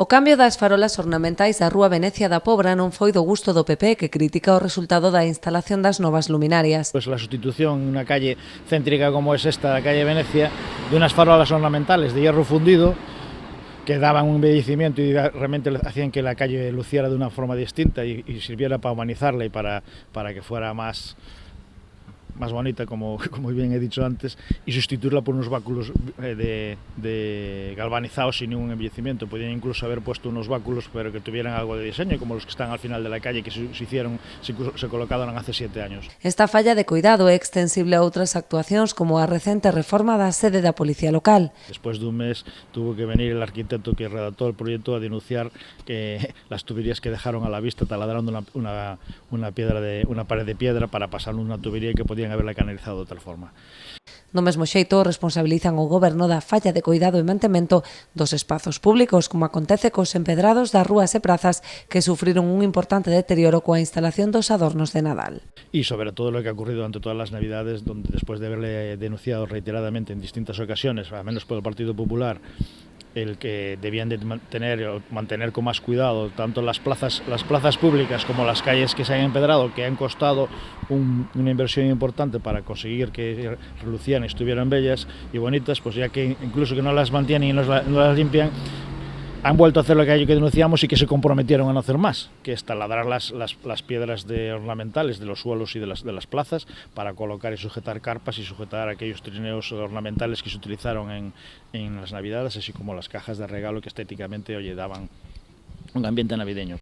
O cambio das farolas ornamentais da Rúa Venecia da Pobra non foi do gusto do PP, que critica o resultado da instalación das novas luminarias. Pues la sustitución en una calle céntrica como es esta, la calle Venecia, de unas farolas ornamentales de hierro fundido que daban un embellecimiento y realmente hacían que la calle luciera de una forma distinta y sirviera para humanizarla y para que fuera más bonita, como bien he dicho antes, y sustituirla por unos báculos de galvanizados sin ningún embellecimiento. Podían incluso haber puesto unos báculos pero que tuvieran algo de diseño, como los que están al final de la calle, que se colocaron hace 7 años. Esta falla de cuidado é extensible a outras actuacións, como a recente reforma da sede da Policía Local. Después de un mes tuvo que venir el arquitecto que redactó el proyecto a denunciar que las tuberías que dejaron a la vista taladrando una pared de piedra para pasar una tubería que podían haberla canalizado de tal forma. Do mesmo xeito, responsabilizan o goberno da falla de cuidado e mantemento dos espazos públicos, como acontece cos empedrados das rúas e prazas que sufriron un importante deterioro coa instalación dos adornos de Nadal. Y sobre todo lo que ha ocurrido durante todas las Navidades, donde después de haberle denunciado reiteradamente en distintas ocasiones, al menos por el Partido Popular, el que debían de mantener con más cuidado tanto las plazas públicas como las calles que se han empedrado, que han costado una inversión importante para conseguir que relucieran y estuvieran bellas y bonitas, pues ya que incluso que no las mantienen y no las limpian, han vuelto a hacer lo que denunciamos y que se comprometieron a no hacer más, que es taladrar las piedras ornamentales de los suelos y de las plazas para colocar y sujetar carpas y sujetar aquellos trineos ornamentales que se utilizaron en las Navidades, así como las cajas de regalo que estéticamente daban un ambiente navideño.